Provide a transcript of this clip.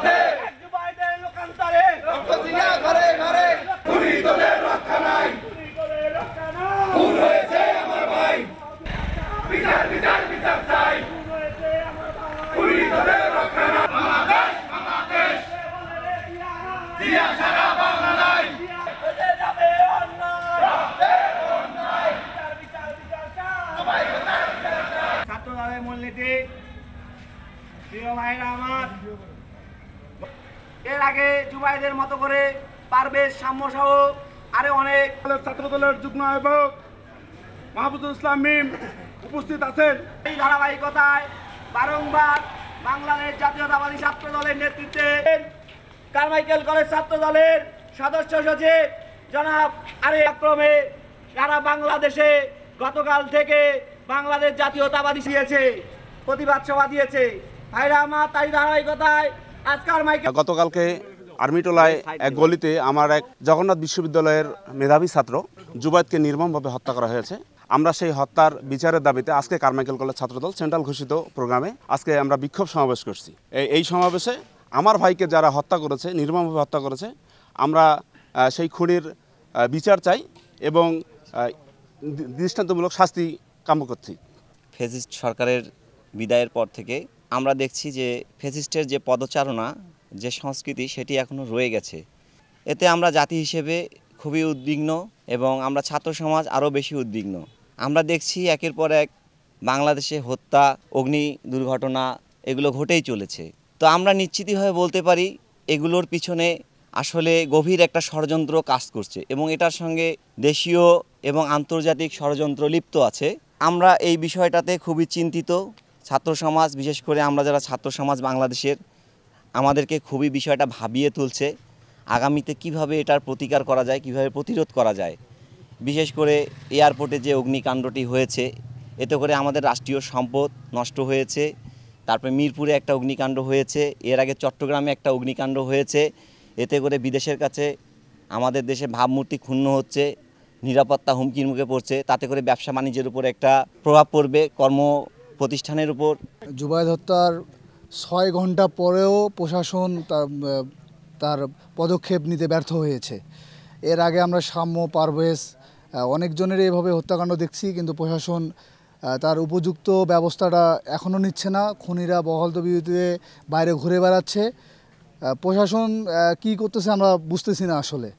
পথে যুবাইদের লোকান্তরে রক্ত দিয়া ঘরে ঘরে খুনি তোদের রক্ষা নাই খুন হয়েছে আমার ভাই বিচার বিচার বিচার চাই খুনি তোদের রক্ষা নাই বাংলাদেশ বাংলাদেশ জিয়া সারা বাংলা নাই যাবে অন্যায় বিচার বিচার চাই ছাত্র দলের মূলনীতি প্রিয় ভাইরা আমার এর আগে জুবাইদের মতো করে পারভেজ সাম্য সহ আরো অনেক ছাত্র দলের যুগ্ম আহ্বায়ক মাহফুজুল ইসলাম মিম উপস্থিত আছেন। এই ধারাবাহিকতায় বারংবার বাংলাদেশ জাতীয়তাবাদী ছাত্র দলের নেতৃত্বে কারমাইকেল কলেজ ছাত্র দলের সদস্য সচিব জনাব আক্রমে সারা বাংলাদেশে গতকাল থেকে বাংলাদেশ জাতীয়তাবাদী দিয়েছে প্রতিবাদ সভা দিয়েছে। ভাইরা আমার তাই ধারাবাহিকতায় গতকালকে আর্মিটোলায় এক গলিতে আমার এক জগন্নাথ বিশ্ববিদ্যালয়ের মেধাবী ছাত্র জুবায়েদকে নির্মমভাবে হত্যা করা হয়েছে। আমরা সেই হত্যার বিচারের দাবিতে আজকে কারমাইকেল কলেজ ছাত্রদল সেন্ট্রাল ঘোষিত প্রোগ্রামে আজকে আমরা বিক্ষোভ সমাবেশ করছি। এই সমাবেশে আমার ভাইকে যারা হত্যা করেছে, নির্মমভাবে হত্যা করেছে, আমরা সেই খুনির বিচার চাই এবং দৃষ্টান্তমূলক শাস্তি কাম্য করছি। ফ্যাসিস্ট সরকারের বিদায়ের পর থেকে আমরা দেখছি যে ফ্যাসিস্টের যে পদচারণা, যে সংস্কৃতি, সেটি এখনও রয়ে গেছে। এতে আমরা জাতি হিসেবে খুবই উদ্বিগ্ন এবং আমরা ছাত্র সমাজ আরও বেশি উদ্বিগ্ন। আমরা দেখছি একের পর এক বাংলাদেশে হত্যা, অগ্নি দুর্ঘটনা এগুলো ঘটেই চলেছে। তো আমরা নিশ্চিতভাবে বলতে পারি এগুলোর পিছনে আসলে গভীর একটা ষড়যন্ত্র কাজ করছে এবং এটার সঙ্গে দেশীয় এবং আন্তর্জাতিক ষড়যন্ত্র লিপ্ত আছে। আমরা এই বিষয়টাতে খুবই চিন্তিত। ছাত্র সমাজ, বিশেষ করে আমরা যারা ছাত্র সমাজ বাংলাদেশের, আমাদেরকে খুবই বিষয়টা ভাবিয়ে তুলছে আগামীতে কিভাবে এটার প্রতিকার করা যায়, কিভাবে প্রতিরোধ করা যায়। বিশেষ করে এয়ারপোর্টে যে অগ্নিকাণ্ডটি হয়েছে, এতে করে আমাদের রাষ্ট্রীয় সম্পদ নষ্ট হয়েছে। তারপরে মিরপুরে একটা অগ্নিকাণ্ড হয়েছে, এর আগে চট্টগ্রামে একটা অগ্নিকাণ্ড হয়েছে। এতে করে বিদেশের কাছে আমাদের দেশে ভাবমূর্তি ক্ষুণ্ণ হচ্ছে, নিরাপত্তা হুমকির মুখে পড়ছে। তাতে করে ব্যবসা বাণিজ্যের উপর একটা প্রভাব পড়বে, কর্ম প্রতিষ্ঠানের উপর। জুবায়েদ হত্যার 6 ঘন্টা পরেও প্রশাসন তার পদক্ষেপ নিতে ব্যর্থ হয়েছে। এর আগে আমরা সাম্য, পারভেজ অনেকজনের এভাবে হত্যাকাণ্ড দেখছি, কিন্তু প্রশাসন তার উপযুক্ত ব্যবস্থাটা এখনও নিচ্ছে না। খুনিরা বহালতবিতে বাইরে ঘুরে বেড়াচ্ছে। প্রশাসন কি করতেছে আমরা বুঝতেছি না আসলে।